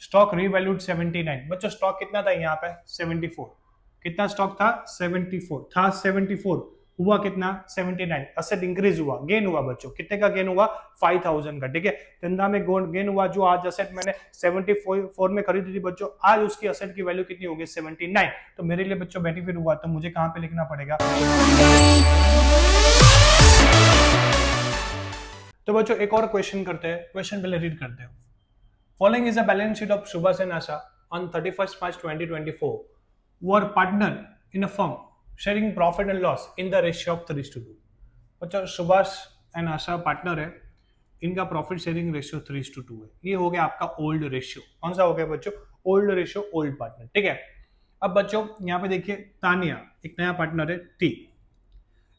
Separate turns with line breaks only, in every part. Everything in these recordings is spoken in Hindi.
Stock revalued 79। बच्चों स्टॉक कितना था यहाँ पे 74। कितना स्टॉक था 74 था 74, हुआ कितना 79। असेट इंक्रीज हुआ, गेन हुआ बच्चों, कितने का गेन हुआ 5000 का। ठीक है, धंधा में गेन हुआ। जो आज असेट मैंने 74 में खरीदी थी बच्चों, आज उसकी असेट की वैल्यू कितनी होगी 79। तो मेरे लिए बच्चों बेनिफिट हुआ। तो मुझे कहां पे लिखना पड़ेगा? तो बच्चों एक और क्वेश्चन करते हैं। क्वेश्चन पहले रीड करते हैं। Following is a balance sheet of Subhash and Asha on 31st March 2024 were partner in a firm sharing profit and loss in the ratio of 3:2। बच्चों सुभाष एंड आशा पार्टनर है, इनका प्रॉफिट शेयरिंग रेशियो 3:2 है। ये हो गया आपका ओल्ड रेशियो। कौन सा हो गया बच्चों? Old ratio, old partner. ठीक है, अब बच्चों यहाँ पे देखिए तानिया एक नया पार्टनर है, T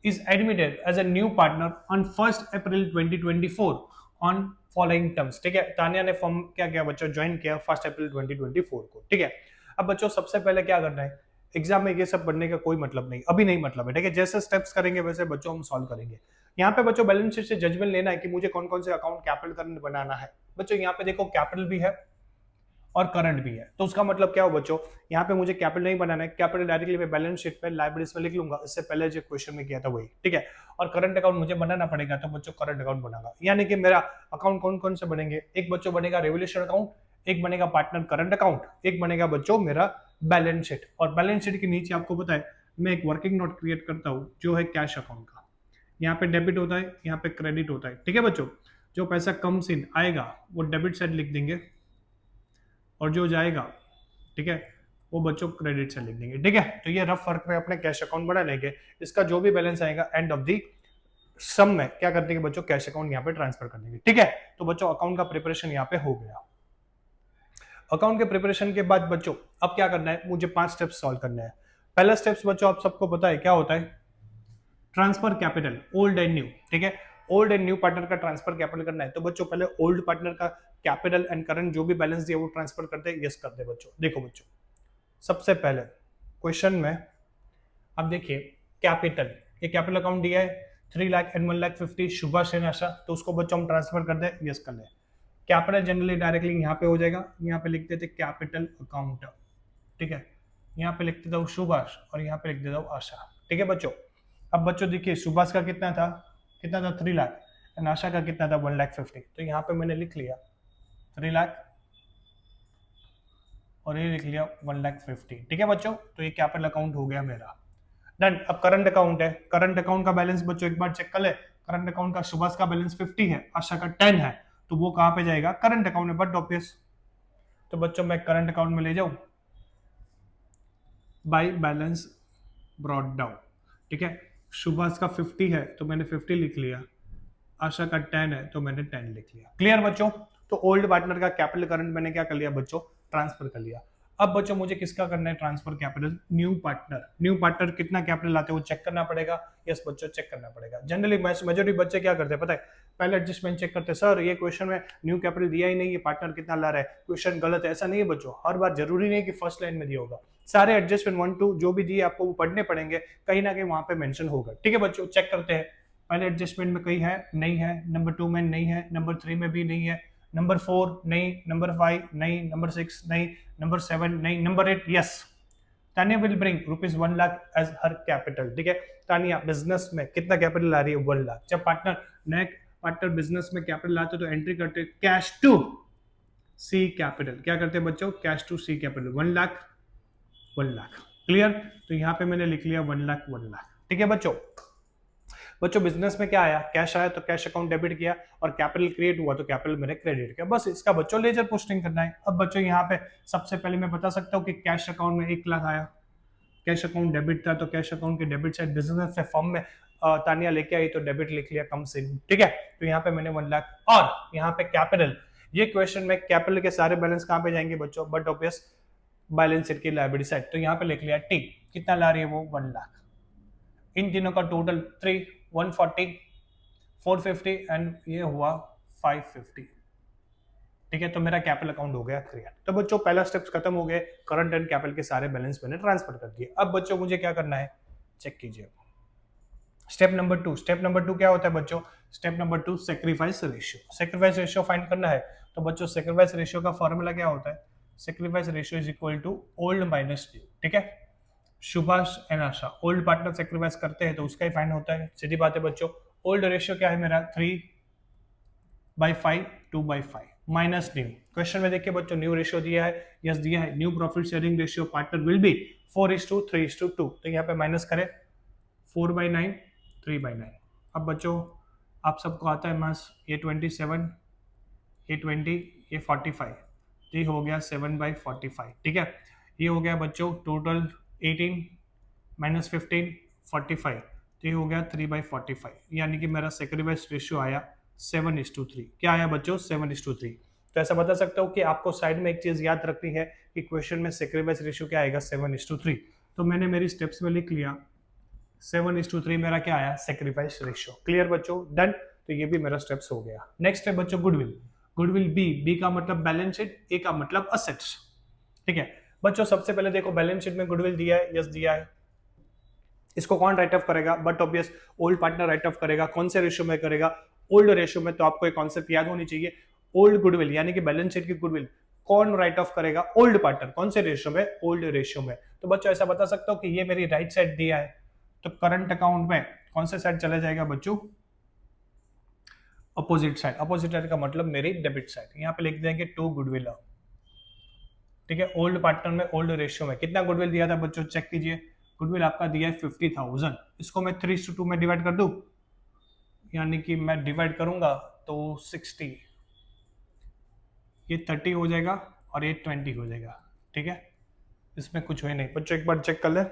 is admitted as a new partner on 1st April 2024 on following terms। ठीक है, तानिया ने फॉर्म क्या किया बच्चों? ज्वाइन किया 1 अप्रैल 2024 को। ठीक है, अब बच्चों सबसे पहले क्या करना है? एग्जाम में ये सब पढ़ने का कोई मतलब नहीं, अभी नहीं मतलब है। ठीक है, जैसे स्टेप्स करेंगे वैसे बच्चों हम सॉल्व करेंगे। यहाँ पे बच्चों बैलेंस शीट से जजमेंट लेना है कि मुझे कौन कौन से अकाउंट कैपिटल करंट बनाना है। बच्चों यहाँ पे देखो कैपिटल भी है और करंट भी है, तो उसका मतलब क्या हो बच्चों? यहाँ पे मुझे कैपिटल नहीं बनाना है, कैपिटल डायरेक्टली मैं बैलेंस शीट पे लायबिलिटीज में लिख लूंगा। इससे पहले जो क्वेश्चन में किया था वही। ठीक है, और करंट अकाउंट मुझे बनाना पड़ेगा, तो बच्चों करंट अकाउंट बनागा। यानी कि मेरा अकाउंट कौन कौन से बनेंगे? एक बच्चों बनेगा रेवोल्यूशन अकाउंट, एक बनेगा पार्टनर करंट अकाउंट, एक बनेगा बच्चों मेरा बैलेंस शीट। और बैलेंस शीट के नीचे आपको पता है मैं एक वर्किंग नोट क्रिएट करता हूँ जो है कैश अकाउंट का। यहाँ पे डेबिट होता है, यहाँ पे क्रेडिट होता है। ठीक है बच्चों, जो पैसा कम्स इन आएगा वो डेबिट साइड लिख देंगे, और जो जाएगा ठीक है वो बच्चों क्रेडिट से लिख देंगे। ठीक है, तो ये रफ वर्क में अपने कैश अकाउंट बना लेंगे। इसका जो भी बैलेंस आएगा एंड ऑफ दी सम में क्या कर देंगे बच्चों? कैश अकाउंट यहाँ पे ट्रांसफर कर देंगे। ठीक है, तो बच्चों अकाउंट का प्रिपरेशन यहाँ पे हो गया। अकाउंट के प्रिपरेशन के बाद बच्चों अब क्या करना है? मुझे 5 स्टेप्स सॉल्व करने हैं। पहला स्टेप्स बच्चों आप सबको पता है क्या होता है? Transfer capital old and new. ठीक है, ओल्ड एंड न्यू पार्टनर का ट्रांसफर कैपिटल करना है। तो बच्चों पहले ओल्ड पार्टनर का कैपिटल एंड करंट जो भी बैलेंस दिया वो ट्रांसफर करते हैं। यस करते हैं बच्चों। देखो बच्चों सबसे पहले क्वेश्चन में अब देखिए कैपिटल, ये कैपिटल अकाउंट दिया है 3 लाख एंड 1,50,000 सुभाष एंड आशा, तो उसको बच्चों हम ट्रांसफर कर दें। यस कर लें। कैपिटल जनरली डायरेक्टली यहाँ पे हो जाएगा, यहाँ पे लिख देते कैपिटल अकाउंट। ठीक है, यहाँ पे लिख देता हूँ सुभाष और यहाँ पे लिख देता हूँ आशा। ठीक है बच्चों, अब बच्चों देखिए सुभाष का कितना था 3 लाख एंड आशा का कितना था 1,50,000। तो यहाँ पे मैंने लिख लिया 3 लाख और ये लिख लिया 1,50,000। ठीक है बच्चों, तो ये कैपिटल अकाउंट हो गया मेरा डन। अब करंट अकाउंट है, करंट अकाउंट का बैलेंस बच्चों एक बार चेक कर ले। करंट अकाउंट का सुभाष का बैलेंस 50 है, आशा का 10 है, तो वो कहां पे जाएगा? करंट अकाउंट में। बट ऑब्वियस, तो बच्चों मैं करंट अकाउंट में ले जाऊं बाय बैलेंस ब्रॉट डाउन। ठीक है, सुभाष का 50 है तो मैंने 50 लिख लिया, आशा का 10 है तो मैंने 10 लिख लिया। क्लियर बच्चों? तो ओल्ड पार्टनर का कैपिटल करंट मैंने क्या कर लिया बच्चों? ट्रांसफर कर लिया। अब बच्चों मुझे किसका करना है transfer capital? New partner. New partner कितना कैपिटल लाते हैं वो चेक करना पड़ेगा। यस बच्चों चेक करना पड़ेगा। जनरली मेजॉरिटी बच्चे क्या करते हैं पता है? पहले एडजस्टमेंट चेक करते हैं, सर ये क्वेश्चन में न्यू कैपिटल दिया ही नहीं, ये पार्टनर कितना ला रहा है, क्वेश्चन गलत है। ऐसा नहीं है बच्चों, हर बार जरूरी नहीं है कि फर्स्ट लाइन में दिया होगा। सारे एडजस्टमेंट 1 2 जो भी दिए आपको वो पढ़ने पड़ेंगे, कहीं ना कहीं वहां पे मेंशन होगा। ठीक है बच्चों, चेक करते हैं। पहले एडजस्टमेंट में कहीं है नहीं है, नंबर 2 में नहीं है, नंबर 3 में भी नहीं है, नंबर 4 नहीं, नंबर 5 नहीं, नंबर 6 नहीं, नंबर 7 नहीं, number 8 yes. Tania will bring ₹1 lakh as her capital. ठीक है, तानिया बिजनेस में कितना कैपिटल ला रही है? 1 लाख। जब पार्टनर नए पार्टनर बिजनेस में कैपिटल लाते तो एंट्री करते कैश टू सी कैपिटल। क्या करते हैं बच्चों? Cash to C capital 1 lakh 1 lakh. Clear? तो यहाँ पे मैंने लिख लिया 1 लाख 1 लाख। ठीक है बच्चों, बच्चों बिजनेस में क्या आया? कैश आया तो कैश अकाउंट डेबिट किया, और कैपिटल क्रिएट हुआ तो कैपिटल मैंने क्रेडिट किया। बस इसका बच्चों लेजर पोस्टिंग करना है। अब बच्चों यहाँ पे सबसे पहले मैं बता सकता हूँ कि कैश अकाउंट में 1 लाख आया, कैश अकाउंट डेबिट था तो कैश अकाउंट के डेबिट साइड बिजनेस से फॉर्म में तानिया लेके आई तो डेबिट लिख लिया कम से। ठीक है, तो यहाँ पे मैंने 1 लाख। और यहाँ पे कैपिटल, ये क्वेश्चन में कैपिटल के सारे बैलेंस कहाँ पे जाएंगे बच्चों? बट ऑब्वियस बैलेंस शीट की लायबिलिटी साइड, तो यहाँ पे लिख लिया टी। कितना ला रही है वो? 1 लाख। इन तीनों का टोटल 3 140 450 एंड ये हुआ 550। ठीक है, तो मेरा कैपिटल अकाउंट हो गया क्रिएट। तो बच्चों पहला स्टेप्स खत्म हो गए, करंट एंड कैपिटल के सारे बैलेंस मैंने ट्रांसफर कर दिए। अब बच्चों मुझे क्या करना है चेक कीजिए। Step number 2। स्टेप नंबर 2 क्या होता है बच्चों? Step number 2 sacrifice ratio. Sacrifice ratio find करना है। तो बच्चों सैक्रिफाइस रेशियो का फॉर्मूला क्या होता है? Sacrifice ratio is equal to old minus new, ठीक है। Subhash and Asha old partner sacrifice करते हैं तो उसका ही फाइंड होता है, सीधी बात है बच्चों। ओल्ड रेशियो क्या है मेरा 3/5 2/5 माइनस न्यू। क्वेश्चन में देखिए बच्चों न्यू रेशियो दिया है, यस दिया है। New profit sharing ratio partner will be 4:3:2, तो यहाँ पे माइनस करें 4/9 3/9। अब बच्चों आप सबको आता है मास, ये 27 ये 20 ये 45, ये हो गया 7/45, ठीक है। ये हो गया बच्चों टोटल 18 माइनस 15 45, तो ये हो गया 3/45, यानी कि मेरा सेक्रीफाइस रेशियो आया 7:3। क्या आया बच्चों 7:3। तो ऐसा बता सकता हूँ कि आपको साइड में एक चीज याद रखनी है कि क्वेश्चन में सेक्रीफाइस रेशियो क्या आएगा 7:3। तो मैंने मेरी स्टेप्स में लिख लिया 7:3 मेरा क्या आया सेक्रीफाइस रेशियो। क्लियर बच्चों, डन। तो ये भी मेरा स्टेप्स हो गया। नेक्स्ट है बच्चों गुडविल। गुडविल बी का मतलब बैलेंस शीट, ए का मतलब असेट्स, ठीक है। बच्चों सबसे पहले देखो बैलेंस शीट में गुडविल दिया है, यस दिया है। इसको कौन राइट ऑफ करेगा, but obvious old partner right of करेगा। कौन से रेशियो में करेगा, ओल्ड रेशियो में। तो आपको एक कॉन्सेप्ट याद होनी चाहिए, ओल्ड गुडविल यानी कि बैलेंस शीट की गुडविल कौन राइट ऑफ करेगा, ओल्ड पार्टनर। कौन से रेशियो में, ओल्ड रेशियो में। तो बच्चों ऐसा बता सकता हूं कि ये मेरी राइट साइड दिया है, तो करंट अकाउंट में कौन से साइड चला जाएगा बच्चों, अपोजिट साइड। अपोजिट साइड का मतलब मेरी डेबिट साइड। यहाँ पे लिख देंगे 2 गुडविल, ठीक है। ओल्ड पार्टनर में ओल्ड रेशियो में कितना गुडविल दिया था बच्चों, चेक कीजिए। गुडविल आपका दिया है 50,000। इसको मैं 3:2 में डिवाइड कर दूं, यानी कि मैं डिवाइड करूंगा तो 60, ये 30 हो जाएगा और ये 20 हो जाएगा, ठीक है। इसमें कुछ है नहीं बच्चों, एक बार चेक कर ले।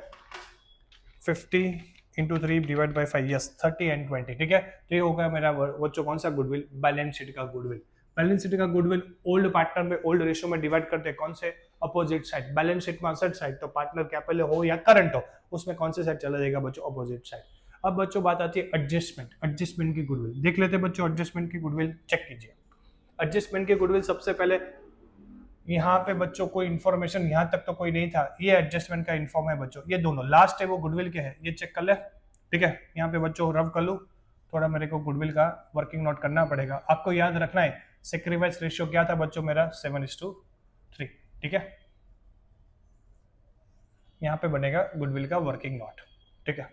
50 into 3 divide by 5, yes 30 and 20, ठीक है। तो ये होगा मेरा बच्चों कौन सा गुडविल, बैलेंस शीट का गुडविल। बैलेंस शीट का गुडविल ओल्ड पार्टनर में ओल्ड रेशियो में डिवाइड करते हैं, कौन से, अपोजिट साइड। बैलेंस शीट में असेट साइड, तो पार्टनर क्या पहले हो या करंट हो, उसमें कौन से साइड चला जाएगा बच्चों, अपोजिट साइड। अब बच्चों बात आती है एडजस्टमेंट। एडजस्टमेंट की गुडविल देख लेते हैं बच्चों। एडजस्टमेंट की गुडविल चेक कीजिए। एडजस्टमेंट की गुडविल सबसे पहले यहाँ पे बच्चों कोई इन्फॉर्मेशन यहाँ तक तो कोई नहीं था, ये एडजस्टमेंट का इन्फॉर्म है बच्चों। ये दोनों लास्ट है वो गुडविल के है, ये चेक कर ले, ठीक है। यहाँ पे बच्चों रफ कर लूँ, थोड़ा मेरे को गुडविल का वर्किंग नोट करना पड़ेगा। आपको याद रखना है सेक्रीफाइस रेशियो क्या था बच्चों मेरा 7:3, ठीक है। यहाँ पे बनेगा गुडविल का वर्किंग नोट, ठीक है।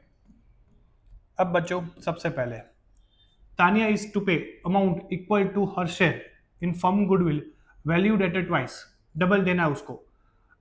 अब बच्चों सबसे पहले Tania is to pay amount equal to her share in firm goodwill valued at twice, double देना है उसको।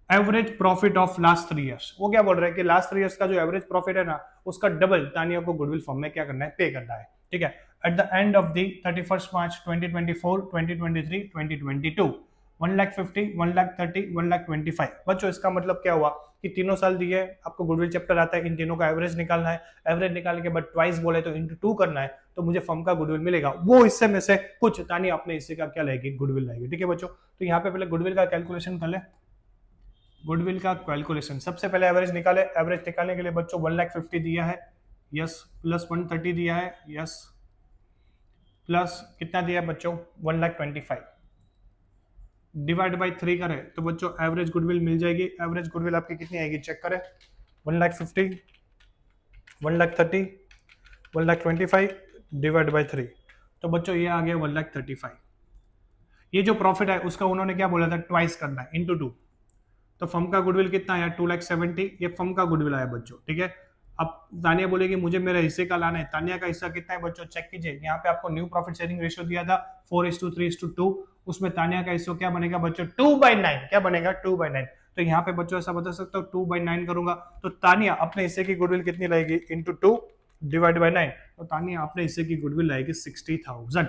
Average profit of last 3 years, वो क्या बोल रहे हैं कि लास्ट 3 ईयर्स का जो एवरेज प्रॉफिट है ना, उसका डबल तानिया को गुडविल फर्म में क्या करना है, पे करना है, ठीक है। At the end of the 31 मार्च 2024 2023 2022 1,50,000 1,30,000 1,25,000। बच्चों इसका मतलब क्या हुआ कि तीनों साल दिए, आपको गुडविल चैप्टर आता है, इन तीनों का एवरेज निकालना है। एवरेज निकाल के बाद ट्वाइस बोले तो इंटू 2 करना है, तो मुझे फर्म का गुडविल मिलेगा। वो हिस्से में से कुछ तानिया अपने हिस्से का क्या लाएगी, गुडविल लाएगी, ठीक है बच्चों। तो यहाँ पे पहले गुडविल का कैलकुलेशन कर ले। गुडविल का कैलकुलेशन सबसे पहले एवरेज निकाले। एवरेज निकालने के लिए बच्चों 1,50,000 दिया है, यस, प्लस 130 दिया है, यस, प्लस कितना दिया है बच्चों 1,25,000 डिवाइड बाई 3 करें तो बच्चों एवरेज गुडविल मिल जाएगी। एवरेज गुडविल आपकी कितनी आएगी चेक करें, 1,50,000 1,30,000 1,25,000 डिवाइड बाई 3, तो बच्चों ये आ गया 1,35,000। ये जो प्रॉफिट है उसका उन्होंने क्या बोला था, ट्वाइस करना है, इंटू 2। तो फर्म का गुडविल कितना आया 2,70,000, ये फर्म का गुडविल आया बच्चों, ठीक है। अब तानिया बोलेगी मुझे मेरे हिस्से का लाना है। तानिया का हिस्सा कितना है बच्चों, चेक कीजिए। यहाँ पे आपको न्यू प्रॉफिट शेयरिंग रेशियो दिया था 4:3:2, उसमें तानिया का हिस्सा क्या बनेगा बच्चों 2/9, क्या बनेगा 2/9। तो यहाँ पे बच्चों ऐसा बता सकता हूँ 2/9 करूंगा, तो तानिया अपने हिस्से की गुडविल कितनी लाएगी, इंटू 2 डिवाइड बाई 9, तो तानिया अपने हिस्से की गुडविल लाएगी 60,000।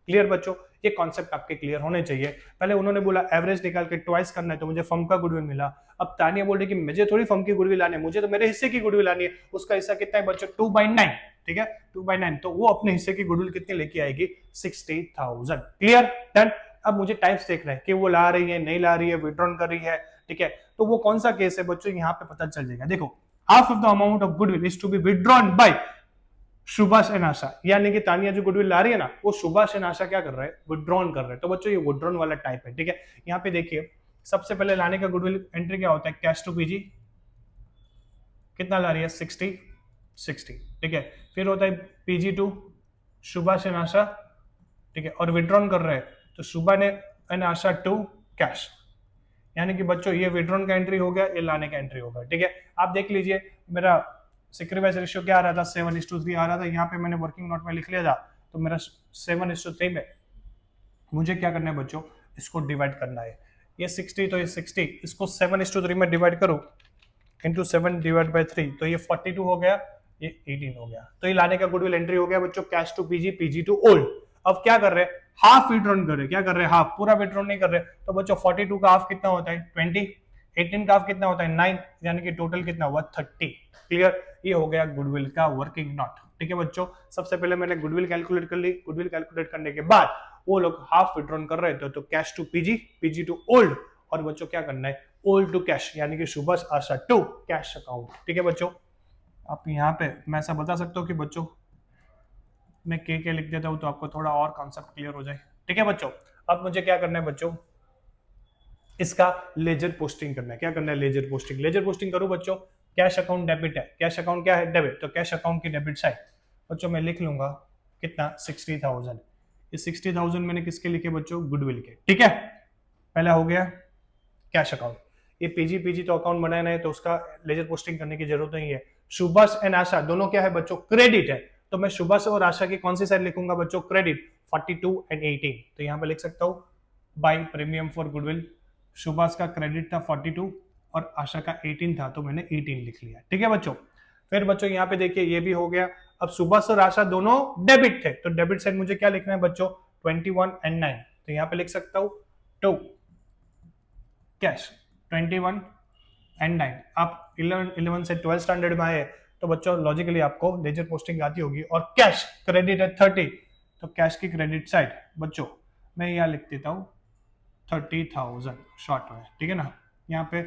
क्लियर बच्चों, ये कॉन्सेप्ट आपके क्लियर होने चाहिए। पहले उन्होंने बोला एवरेज निकाल के ट्वाइस करना है, तो मुझे फर्म का गुडविल मिला। अब तानिया बोल रही कि मुझे थोड़ी फर्म की गुडविल आनी है, मुझे तो मेरे हिस्से की गुडविल आनी है। उसका हिस्सा कितना है बच्चों 2/9, ठीक है 2/9, तो वो अपने हिस्से की गुडविल कितनी लेके आएगी 60,000। Clear, done. अब मुझे टाइप्स देखना है कि वो ला रही है, नहीं ला रही है, विड्रॉन कर रही है, ठीक है। तो वो कौन सा केस है बच्चों, यहाँ पे पता चल जाएगा। देखो, half of the amount of goodwill is to be withdrawn by Subhash and Asha, यानी कि तानिया जो गुडविल ला रही है ना, वो सुभाष एंड आशा क्या कर रहे हैं, विड्रॉन कर रहे हैं। तो बच्चों ये विड्रॉन वाला टाइप है, ठीक है। यहाँ पे देखिए सबसे पहले लाने का गुडविल एंट्री क्या होता है, कैश टू पीजी, कितना ला रही है 60, ठीक है। फिर होता है PG to Subhash and Asha, ठीक है, और विड्रॉन कर रहे हैं तो Subhash and Asha to cash. यानी कि बच्चों ये विड्रॉन का एंट्री हो गया, ये लाने का एंट्री होगा, ठीक है। आप देख लीजिए मेरा सेक्रीफाइस रेशियो क्या आ रहा था, 7:3 आ रहा था। यहाँ पे मैंने वर्किंग नोट में लिख लिया था, तो मेरा 7:3 में मुझे क्या करना है बच्चों, इसको डिवाइड करना है। ये 60 तो ये 60, इसको 7:3 में डिवाइड करो इंटू 7 डिवाइड बाई 3, तो ये 42 हो गया, ये 18 हो गया। तो ये लाने का गुडविल एंट्री हो गया बच्चों, cash to PG, PG to old. अब क्या कर रहे हैं, हाफ विड्रॉन कर रहे हैं। क्या कर रहे हैं, हाफ, पूरा विड्रॉन नहीं कर रहे। तो बच्चों 42 का हाफ कितना होता है, 20, 18 का हाफ कितना होता है, 9, यानी कि टोटल कितना हुआ, 30। क्लियर, ये हो गया गुडविल का वर्किंग नोट, ठीक है बच्चों। सबसे पहले मैंने गुडविल कैलकुलेट कर ली। गुडविल कैलकुलेट करने के बाद वो लोग हाफ विड्रॉन कर रहे थे, तो cash to PG, PG to old, और बच्चों क्या करना है, ओल्ड टू कैश, यानी कि सुभाष आशा टू कैश अकाउंट, ठीक है बच्चों। आप यहाँ पे मैं ऐसा बता सकता हूँ कि बच्चों मैं के लिख देता हूँ, तो आपको थोड़ा और कॉन्सेप्ट क्लियर हो जाए, ठीक है बच्चों। अब मुझे क्या करना है बच्चों, इसका लेजर पोस्टिंग करना है। क्या करना है, लेजर पोस्टिंग। लेजर पोस्टिंग करूँ बच्चों, कैश अकाउंट डेबिट है, कैश अकाउंट क्या है, डेबिट, तो कैश अकाउंट की डेबिट साइड बच्चों मैं लिख लूंगा कितना, 60,000। ये 60,000 मैंने किसके लिखे बच्चों, गुडविल के, ठीक है। पहला हो गया कैश अकाउंट। ये पीजी पीजी तो अकाउंट बनाना है, तो उसका लेजर पोस्टिंग करने की जरूरत नहीं है। सुभाष एंड आशा दोनों क्या है बच्चों, क्रेडिट है, तो मैं सुभाष और आशा की कौन सी साइड लिखूंगा बच्चों, क्रेडिट, 42 एंड 18। तो यहाँ पे लिख सकता हूँ by premium for goodwill. Subhash का क्रेडिट था 42 और आशा का 18 था, तो मैंने 18 लिख लिया, ठीक है बच्चों। फिर बच्चों यहाँ पे देखिए ये भी हो गया। अब सुभाष और आशा दोनों डेबिट थे, तो डेबिट साइड मुझे क्या लिखना है बच्चों, 21 एंड 9, तो यहाँ पे लिख सकता हूँ टू कैश 21 एंड 9। आप 11 से 12 स्टैंडर्ड में आए तो बच्चों लॉजिकली आपको लेजर पोस्टिंग आती होगी। और कैश क्रेडिट है 30, तो कैश की क्रेडिट साइड बच्चों मैं यहाँ लिख देता हूँ 30,000 शॉर्ट में, ठीक है ना। यहाँ पे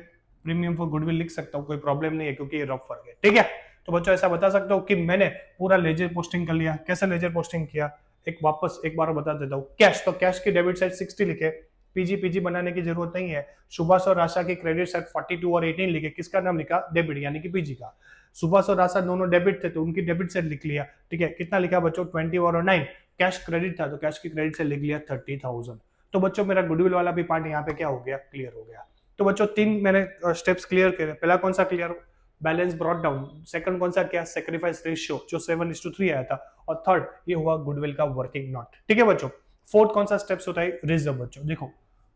प्रीमियम फॉर गुडविल लिख सकता हूँ, कोई प्रॉब्लम नहीं है, क्योंकि ये रफ वर्क है, ठीक है। तो बच्चों ऐसा बता सकता हूँ कि मैंने पूरा लेजर पोस्टिंग कर लिया। कैसे लेजर पोस्टिंग किया, एक बार बता देता हूँ। कैश, तो कैश की डेबिट साइड 60 लिखे, पीजी पीजी बनाने की जरूरत नहीं है। सुभाष और आशा की क्रेडिट साइड 42 और 18 लिखे, किसका नाम लिखा, डेबिट, यानी कि पीजी का। सुभाष और आशा दोनों डेबिट थे, तो उनकी डेबिट साइड लिख लिया, ठीक है। कितना लिखा बच्चों, 20 और 9। कैश क्रेडिट था, तो कैश की क्रेडिट साइड लिख लिया 30,000। तो बच्चों मेरा गुडविल वाला भी पार्ट यहाँ पे क्या हो गया, क्लियर हो गया। तो बच्चों 3 मैंने स्टेप्स क्लियर करे। पहला कौन सा clear, balance brought down. Second कौन सा क्या, सेक्रीफाइस रेशियो जो 7:3 आया था। और थर्ड ये हुआ गुडविल का वर्किंग नोट, ठीक है बच्चों। फोर्थ कौन सा स्टेप्स होता है, रिजर्व बच्चों। देखो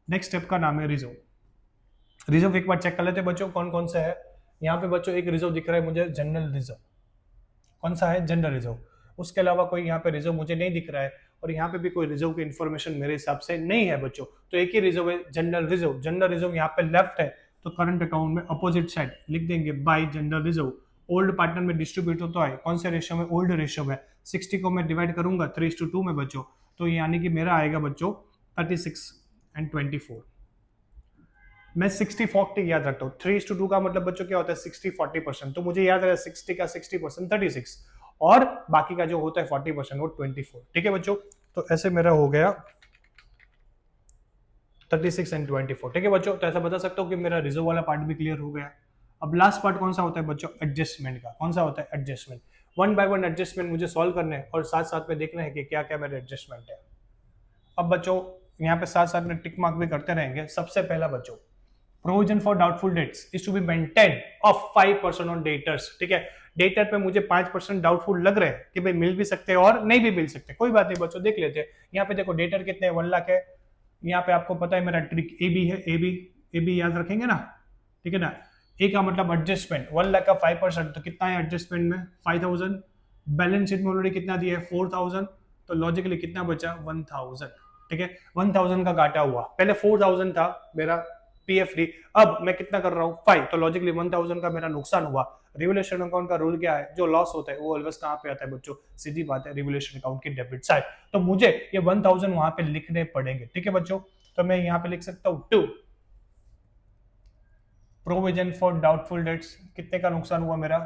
नेक्स्ट स्टेप का नाम है रिजर्व। रिजर्व एक बार चेक कर लेते हैं बच्चों कौन कौन सा है। यहाँ पे बच्चों एक रिजर्व दिख रहा है मुझे, जनरल रिजर्व। कौन सा है, जनरल रिजर्व। उसके अलावा कोई यहाँ पे रिजर्व मुझे नहीं दिख रहा है, और यहाँ पे भी कोई रिजर्व की इन्फॉर्मेशन मेरे हिसाब से नहीं है बच्चों। तो एक ही रिजर्व है, जनरल रिजर्व। जनरल रिजर्व यहाँ पे लेफ्ट है, तो करंट अकाउंट में अपोजिट साइड लिख देंगे bye general reserve. Old partner में डिस्ट्रीब्यूट होता है, कौन से रेशियो में, ओल्ड रेशियो में। 60 को मैं डिवाइड करूंगा 3:2 में बच्चों, तो यानी कि मेरा आएगा बच्चों 36 एंड 24। मैं 60-40 याद रखता हूँ। 3:2 का मतलब बच्चों क्या होता है, 60-40%। तो मुझे याद है 60 का 60% 36, और बाकी का जो होता है 40% वो 24, ठीक है बच्चों। तो ऐसे मेरा हो गया 36 एंड 24, ठीक है बच्चों। तो ऐसा बता सकता हूँ कि मेरा रिजर्व वाला पार्ट भी क्लियर हो गया। अब लास्ट पार्ट कौन सा होता है बच्चों, एडजस्टमेंट का। कौन सा होता है, एडजस्टमेंट। 1 बाय 1 एडजस्टमेंट मुझे सॉल्व करने हैं, और साथ साथ में देखना है कि क्या क्या मेरे एडजस्टमेंट है। अब बच्चों यहाँ पे साथ साथ में टिक मार्क भी करते रहेंगे। सबसे पहला बच्चों, provision for doubtful debts is to be maintain of 5% on debtors, ठीक है। डेटर पे मुझे 5% डाउटफुल लग रहे हैं कि भाई मिल भी सकते हैं और नहीं भी मिल सकते, कोई बात नहीं बच्चों, देख लेते हैं। यहाँ पे देखो डेटर कितने हैं, 1 लाख है। यहाँ पे आपको पता है मेरा ट्रिक ए बी है, ए बी याद रखेंगे ना, ठीक है ना। ए का मतलब एडजस्टमेंट, 1 लाख का 5%, तो कितना है एडजस्टमेंट में, 5,000। बैलेंस शीट में ऑलरेडी कितना दिया है, 4,000, तो लॉजिकली कितना बचा, 1,000, ठीक है। 1,000 का घाटा हुआ, पहले 4,000 था मेरा पीएफ डी, अब मैं कितना कर रहा हूँ 5, तो लॉजिकली 1,000 का मेरा नुकसान हुआ। रिवोल्यूशन अकाउंट का रूल क्या है, जो लॉस होता है वो ऑलवेज कहाँ पे आता है बच्चों, सीधी बात है रिवोल्यूशन अकाउंट की डेबिट साइड। तो मुझे ये 1,000 वहां पे लिखने पड़ेंगे, ठीक है बच्चों। तो मैं यहाँ पे लिख सकता हूँ 2 प्रोविजन फॉर डाउटफुल डेट्स, कितने का नुकसान हुआ मेरा,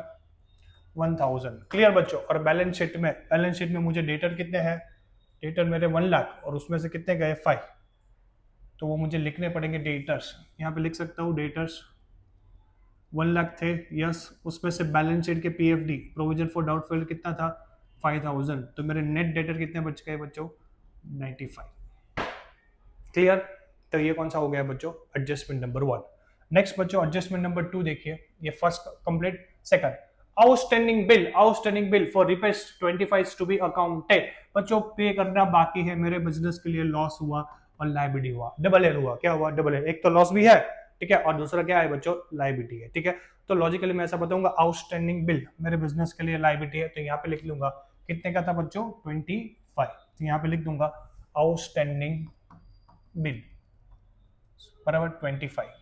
1,000, क्लियर बच्चों। और बैलेंस शीट में मुझे डेटर कितने हैं, डेटर मेरे 1 लाख, और उसमें से कितने गए 5, तो वो मुझे लिखने पड़ेंगे डेटर्स। यहाँ पे लिख सकता हूँ डेटर्स 1 लाख थे, यस। उसमें से बैलेंस शीट के पीएफडी प्रोविजन फॉर डाउटफुल कितना था, 5,000, तो मेरे नेट डेटर कितने बच गए बच्चों, 95, क्लियर। तो ये कौन सा हो गया बच्चों, एडजस्टमेंट नंबर 1। नेक्स्ट बच्चों एडजस्टमेंट नंबर 2 देखिए, ये first complete. Second, outstanding bill for repairs 25 to be accounted. बच्चों पे करना बाकी है, मेरे बिजनेस के लिए लॉस हुआ और लायबिलिटी हुआ, डबल एल हुआ। क्या हुआ, डबल एल। एक तो लॉस भी है, ठीक है, और दूसरा क्या है बच्चों, लायबिलिटी है, ठीक है। तो लॉजिकली मैं ऐसा बताऊंगा, आउटस्टैंडिंग बिल मेरे बिजनेस के लिए लायबिलिटी है, तो यहाँ पे लिख लूंगा कितने का था बच्चों, 25। तो यहाँ पे लिख दूंगा आउटस्टैंडिंग बिल बराबर 25।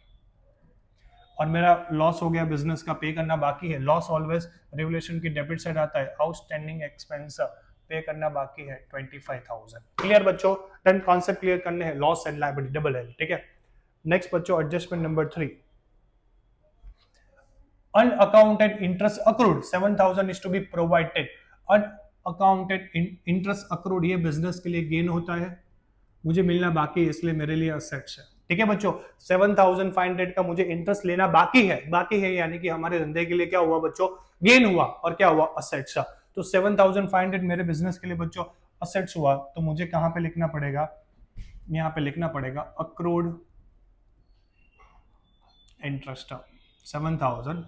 और मेरा लॉस हो गया बिजनेस का, पे करना बाकी है। लॉस ऑलवेज रेवल्यूशन की डेबिट साइड आता है, आउटस्टैंडिंग एक्सपेंस पे करना बाकी है 25,000। क्लियर बच्चों, डन। कॉन्सेप्ट क्लियर करने हैं, loss and liability, double L, ठीक है। नेक्स्ट बच्चों adjustment number 3, unaccounted interest accrued 7,000 is to be provided. Unaccounted interest accrued, ये बिजनेस के लिए गेन होता है, मुझे मिलना बाकी है, इसलिए मेरे लिए असेट्स है, ठीक है बच्चों। 7,500 का मुझे इंटरेस्ट लेना बाकी है, यानी कि हमारे धंधे के लिए क्या हुआ बच्चों, गेन हुआ, और क्या हुआ, असेट्स। तो 7,500 मेरे बिजनेस के लिए बच्चों असेट्स हुआ, तो मुझे कहां पे लिखना पड़ेगा, यहां पे लिखना पड़ेगा अक्रूड इंटरेस्ट 7,500।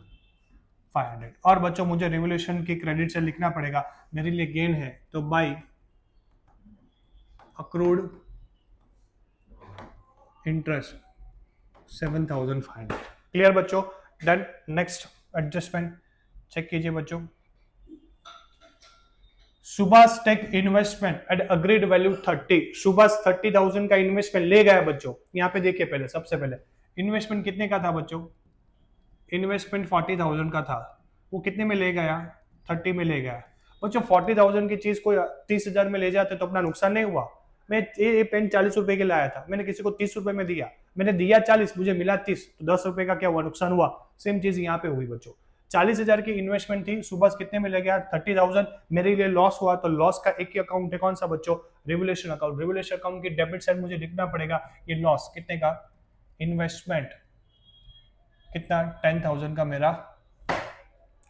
और बच्चों मुझे रिवोल्यूशन की क्रेडिट से लिखना पड़ेगा, मेरे लिए गेन है, तो बाय अक्रूड इंटरेस्ट 7,500। क्लियर बच्चों, डन। नेक्स्ट एडजस्टमेंट चेक कीजिए बच्चों, Subhash take investment at agreed value 30। Subhash 30,000 का इन्वेस्टमेंट ले गया बच्चों। यहाँ पे देखिए, पहले सबसे पहले इन्वेस्टमेंट कितने का था बच्चों, इन्वेस्टमेंट 40,000 का था, वो कितने में ले गया, 30 में ले गया बच्चों। 40,000 की चीज को 30,000 में ले जाते तो अपना नुकसान नहीं हुआ। मैं ये पेन 40 रुपए के लाया था, मैंने किसी को 30 रुपए में दिया, मैंने दिया 40, मुझे मिला 30, तो 10 रुपए का क्या हुआ, नुकसान हुआ। सेम चीज यहाँ पे हुई बच्चों। 40,000 की इन्वेस्टमेंट थी, सुबह कितने में ले गया, 30,000, मेरे लिए लॉस हुआ, तो लॉस का एक ही अकाउंट है, कौन सा बच्चों, रिवोल्यूशन अकाउंट। रिवोल्यूशन अकाउंट की डेबिट साइड मुझे लिखना पड़ेगा, ये लॉस कितने का, इन्वेस्टमेंट कितना, 10,000 का मेरा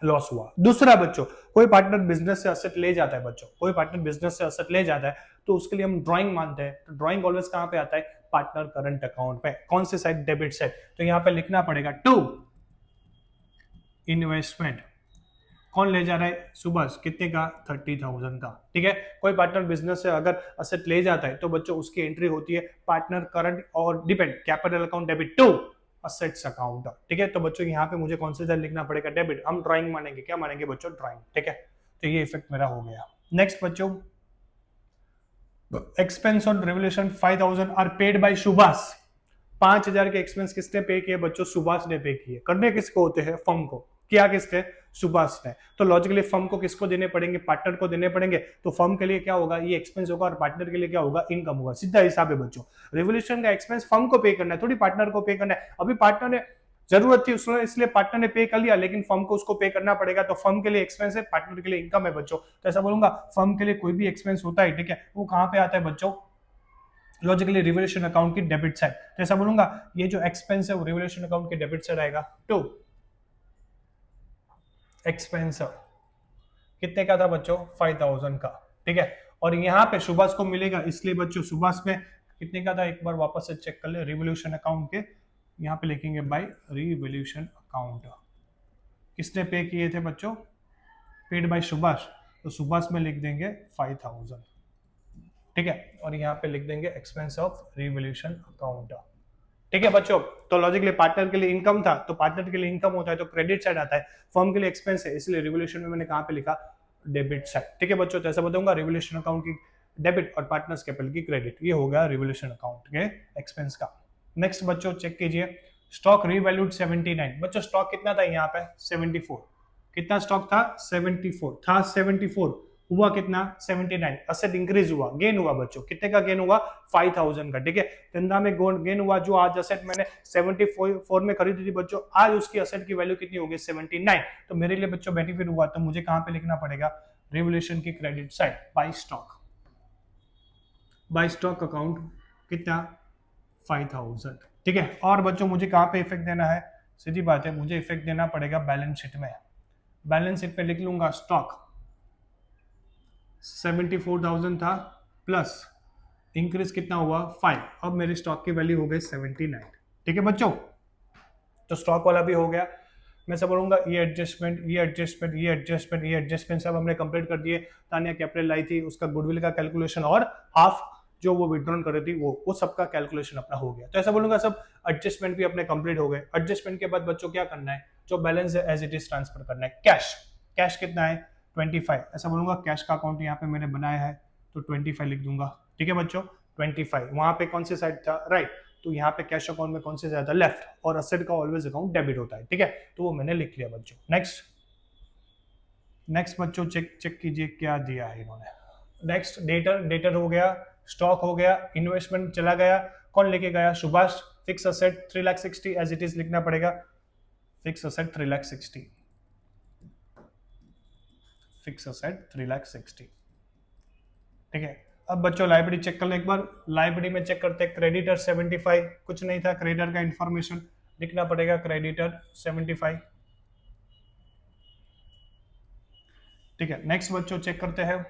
लॉस हुआ। दूसरा बच्चों, कोई पार्टनर बिजनेस से असेट ले जाता है बच्चों, कोई पार्टनर बिजनेस से असेट ले जाता है, तो उसके लिए हम ड्राइंग मानते हैं। तो ड्राइंग ऑलवेज कहां पे आता है, पार्टनर करंट अकाउंट पे। कौन से साइड, डेबिट साइड। तो यहां पे लिखना पड़ेगा टू इन्वेस्टमेंट, कौन ले जा रहा है, सुबह कितने का, 30,000 का, ठीक है। कोई पार्टनर बिजनेस से अगर असेट ले जाता है तो बच्चों उसकी एंट्री होती है पार्टनर करंट और depend capital account debit to assets account, ठीक है। तो बच्चों यहाँ पे मुझे कौन सा साइड लिखना पड़ेगा, डेबिट। हम ड्राइंग मानेंगे, क्या मानेंगे बच्चों, ड्राइंग, ठीक है। तो ये इफेक्ट मेरा हो गया। नेक्स्ट बच्चों, expense on revolution 5,000 are paid by Subhash. 5,000 के एक्सपेंस किसने पे किए बच्चों, सुभाष ने पे किए। करने किसको होते हैं, फर्म को। क्या किसने, सुभाष ने। तो लॉजिकली फर्म को किसको देने पड़ेंगे, पार्टनर को देने पड़ेंगे। तो फर्म के लिए क्या होगा, ये एक्सपेंस होगा, और पार्टनर के लिए क्या होगा, इनकम होगा। सीधा हिसाब है बच्चों। रेवोल्यूशन का एक्सपेंस फर्म को पे करना है, थोड़ी पार्टनर को पे करना है। अभी पार्टनर ने जरूरत थी उसने, इसलिए पार्टनर ने पे कर लिया, लेकिन फर्म को उसको पे करना पड़ेगा। तो फर्म के लिए एक्सपेंस है, पार्टनर के लिए इनकम है बच्चों। तो ऐसा बोलूंगा, फर्म के लिए कोई भी एक्सपेंस होता है, ठीक है, वो कहां पे आता है बच्चों, लॉजिकली रिवोल्यूशन अकाउंट की डेबिट साइड। तो ऐसा बोलूंगा, ये जो एक्सपेंस है वो रिवोल्यूशन अकाउंट की डेबिट साइड आएगा। टू एक्सपेंस कितने का था बच्चों, 5,000 का, ठीक है। और यहाँ पे सुभाष को मिलेगा, इसलिए बच्चों सुभाष में कितने का था, एक बार वापस से चेक कर ले। रिवोल्यूशन अकाउंट के यहाँ पे लिखेंगे बाय रिवोल्यूशन अकाउंट, किसने पे किए थे बच्चों, पेड बाय सुभाष। तो सुभाष में लिख देंगे 5,000, ठीक है। और यहाँ पे लिख देंगे एक्सपेंस ऑफ रिवोल्यूशन अकाउंट, ठीक है बच्चों। तो लॉजिकली पार्टनर के लिए इनकम था, तो पार्टनर के लिए इनकम होता है तो क्रेडिट साइड आता है। फर्म के लिए एक्सपेंस है, इसलिए रिवोल्यूशन में मैंने कहां पे लिखा, डेबिट साइड, ठीक है बच्चों। तो ऐसा बताऊंगा, रिवोल्यूशन अकाउंट की डेबिट और पार्टनर्स कैपिटल की क्रेडिट, ये हो गया रिवोल्यूशन अकाउंट के एक्सपेंस का। नेक्स्ट बच्चों चेक कीजिए, स्टॉक रीवैल्यूड 79। बच्चों स्टॉक कितना था यहाँ पे, 74। कितना स्टॉक था, 74 था, 74 हुआ कितना, 79। असेट इंक्रीज हुआ, गेन हुआ बच्चों। कितने का गेन हुआ, 5,000 का, ठीक है। धंधा में गेन हुआ, जो आज असेट मैंने 74 में खरीदी थी बच्चों, आज उसकी असेट की वैल्यू कितनी होगी, 79। तो मेरे लिए बच्चों बेनिफिट हुआ, तो मुझे कहां पे लिखना पड़ेगा, रिवोल्यूशन की credit side, by stock. By stock account कितना, 5,000, ठीक है। और बच्चों मुझे कहां पे इफेक्ट देना है, सीधी बात है, मुझे इफेक्ट देना पड़ेगा बैलेंस शीट में। बैलेंस शीट पे लिख लूंगा, स्टॉक 74,000 था प्लस इंक्रीज कितना हुआ 5, अब मेरी स्टॉक की वैल्यू हो गई 79। ठीक है बच्चों, तो स्टॉक वाला भी हो गया। मैं सब बोलूंगा ये एडजस्टमेंट, ये एडजस्टमेंट, ये एडजस्टमेंट, ये एडजस्टमेंट सब हमने कंप्लीट कर दिए। तानिया कैपिटल लाई थी, उसका गुडविल का कैलकुलेशन और हाफ जो वो विड्रॉन कर रही थी वो सबका कैलकुलेशन अपना हो गया। तो ऐसा बोलूंगा सब एडजस्टमेंट भी अपने कंप्लीट हो गए। एडजस्टमेंट के बाद बच्चों क्या करना है, जो बैलेंस है एज इट इज ट्रांसफर करना है। कैश, कैश कितना है 25, ऐसा बोलूंगा कैश का अकाउंट यहाँ पे मैंने बनाया है तो 25 लिख दूंगा। ठीक है बच्चों 25, वहां पे कौन सी साइड था राइट, तो यहाँ पे कैश अकाउंट में कौन से ज्यादा लेफ्ट, और असेट का ऑलवेज अकाउंट डेबिट होता है। ठीक है, तो वो मैंने लिख लिया बच्चों। नेक्स्ट बच्चों चेक कीजिए क्या दिया है इन्होंने। नेक्स्ट डेटर हो गया, स्टॉक हो गया, इन्वेस्टमेंट चला गया, कौन लेके गया Subhash. Fix asset 3,60,000 as it is लिखना पड़ेगा, फिक्स असेट 3,60,000, फिक्स असेट 3,60,000। ठीक है, अब बच्चों लाइब्रेरी चेक कर लो एक बार। लाइब्रेरी में चेक करते हैं, क्रेडिटर 75 कुछ नहीं था, क्रेडिटर का इंफॉर्मेशन लिखना पड़ेगा, क्रेडिटर 75। ठीक है, नेक्स्ट बच्चों चेक करते हैं।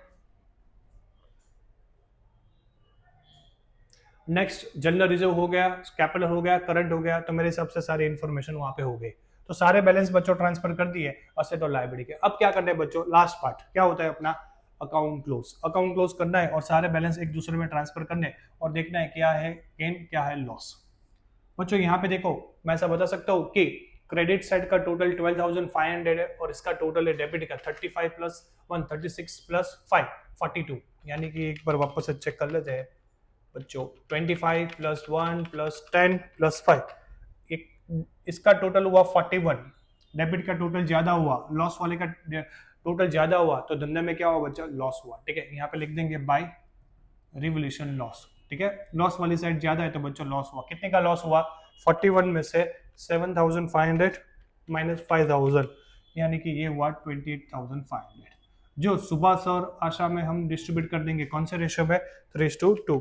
नेक्स्ट जनरल रिजर्व हो गया, कैपिटल हो गया, करंट हो गया, तो मेरे हिसाब से सारी इन्फॉर्मेशन वहां पे हो गई। तो सारे बैलेंस बच्चों ट्रांसफर कर दिए असेट और लाइब्रेरी के। अब क्या करना है बच्चों, लास्ट पार्ट क्या होता है अपना, अकाउंट क्लोज। अकाउंट क्लोज करना है और सारे बैलेंस एक दूसरे में ट्रांसफर करने और देखना है क्या है गेन क्या है लॉस। बच्चों यहाँ पे देखो, मैं ऐसा बता सकता हूँ कि क्रेडिट साइड का टोटल 12,500 है और इसका टोटल है डेबिट का 35 प्लस 1 36 प्लस 5 42, यानी कि एक बार वापस से चेक कर लेते हैं बच्चों। 25 प्लस 1 प्लस 10 प्लस 5, इसका टोटल हुआ 41। डेबिट का टोटल ज्यादा हुआ, लॉस वाले का टोटल ज्यादा हुआ, तो धंधे में क्या हुआ बच्चा, लॉस हुआ। ठीक है, यहाँ पे लिख देंगे बाय रिवोल्यूशन लॉस। ठीक है, लॉस वाली साइड ज्यादा है तो बच्चों लॉस हुआ। कितने का लॉस हुआ, 41 में से 7,500 माइनस 5,000, यानी कि ये हुआ 28,500, जो सुबह और आशा में हम डिस्ट्रीब्यूट कर देंगे कौन से रेशियो में, 3:2।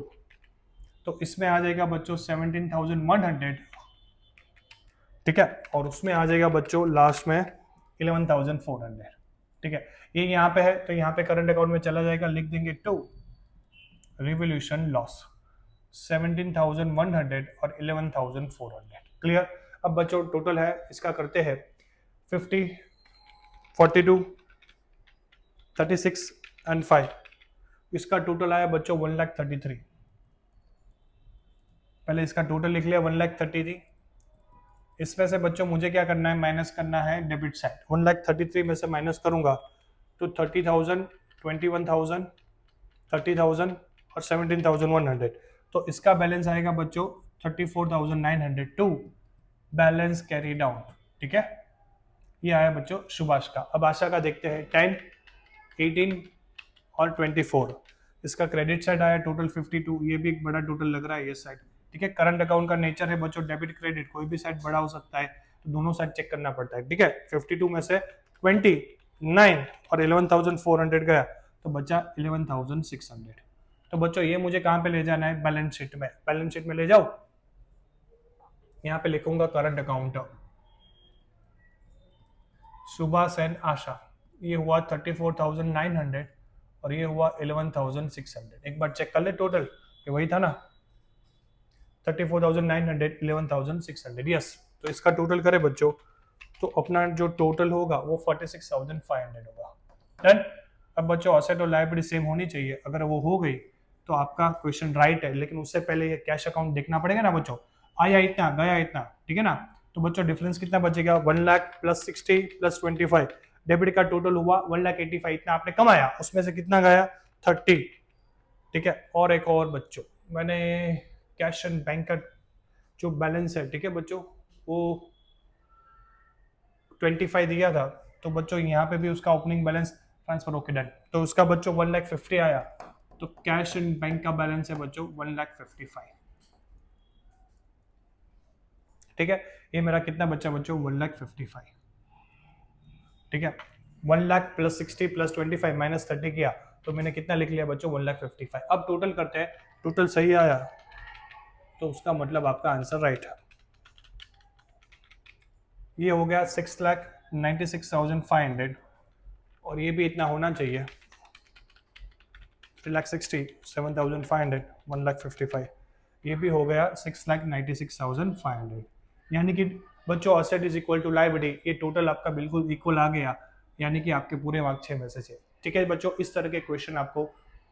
तो इसमें आ जाएगा बच्चों 17,100। ठीक है, और उसमें आ जाएगा बच्चों लास्ट में 11,400। ठीक है, ये यहाँ पे है तो यहाँ पे करंट अकाउंट में चला जाएगा, लिख देंगे 2 रिवोल्यूशन लॉस 17,100 और 11,400। क्लियर। अब बच्चों टोटल है इसका करते हैं 50 42 36 एंड 5, इसका टोटल आया बच्चों 1,33,000। पहले इसका टोटल लिख लिया 1,33,000। इसमें से बच्चों मुझे क्या करना है, माइनस करना है डेबिट साइड। 1,33,000 में से माइनस करूंगा तो 30,000 21,000 30,000 और 17,100, तो इसका बैलेंस आएगा बच्चों 34,902, बैलेंस कैरी डाउन। ठीक है, ये आया बच्चों सुभाष का। अब आशा का देखते हैं 10 18 और 24, इसका क्रेडिट साइड आया टोटल 52, ये भी एक बड़ा टोटल लग रहा है ये साइड। ठीक है, करंट अकाउंट का नेचर है बच्चों डेबिट क्रेडिट, कोई भी साइड बड़ा हो सकता है, तो दोनों साइड चेक करना पड़ता है। ठीक है, 52 में से 29 और 11,400 गया तो बचा 11,600। तो बच्चों ये मुझे कहां पे ले जाना है, बैलेंस शीट में। बैलेंस शीट में ले जाओ, यहां पे लिखूंगा करंट अकाउंट सुभाष एंड आशा, ये हुआ 34,900 और ये हुआ 11,600। एक बार चेक कर ले टोटल, ये वही था ना 34,900 11,600, यस। तो इसका टोटल करे बच्चों तो अपना जो टोटल होगा वो 46,500 होगा। डन। अब बच्चों असेट और लायबिलिटी सेम होनी चाहिए, अगर वो हो गई तो आपका क्वेश्चन राइट है, लेकिन उससे पहले ये कैश अकाउंट देखना पड़ेगा ना बच्चों, आया इतना गया इतना। ठीक है ना, तो बच्चों डिफरेंस कितना बचेगा, 1 लाख प्लस 60 प्लस 25, डेबिट का टोटल हुआ 1,85,000, इतना आपने कमाया, उसमें से कितना गया 30। ठीक है, और एक और बच्चों मैंने कैश एंड बैंक का जो बैलेंस है, ठीक है बच्चों, वो 25 दिया था, तो बच्चों यहाँ पे भी उसका ओपनिंग बैलेंस ट्रांसफर होके डन, तो उसका बच्चों 1,50,000 आया, तो कैश एंड बैंक का बैलेंस है बच्चों 1,55,000। ठीक है, ये मेरा कितना बच्चा बच्चों 1,55,000। ठीक है, 1 लाख प्लस 60 प्लस 25 माइनस 30 किया तो मैंने कितना लिख लिया बच्चों 1,55,000। अब टोटल करते हैं, टोटल सही आया तो उसका मतलब आपका आंसर राइट है। ये हो गया 6,96,500 और ये भी इतना होना चाहिए 3,60,000, 7,500, 1,55,000, ये भी हो गया 6,96,500। यानी कि बच्चों asset is equal to liability, ये टोटल आपका बिल्कुल इक्वल आ गया, यानी कि आपके पूरे मार्क 6 में से 6। ठीक है बच्चों, इस तरह के क्वेश्चन आपको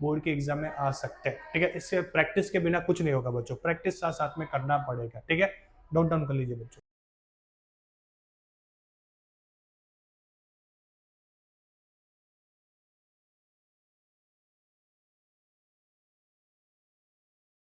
बोर्ड के एग्जाम में आ सकते हैं। ठीक है, इससे प्रैक्टिस के बिना कुछ नहीं होगा बच्चों, प्रैक्टिस साथ साथ में करना पड़ेगा। ठीक है, नोट डाउन कर लीजिए बच्चों।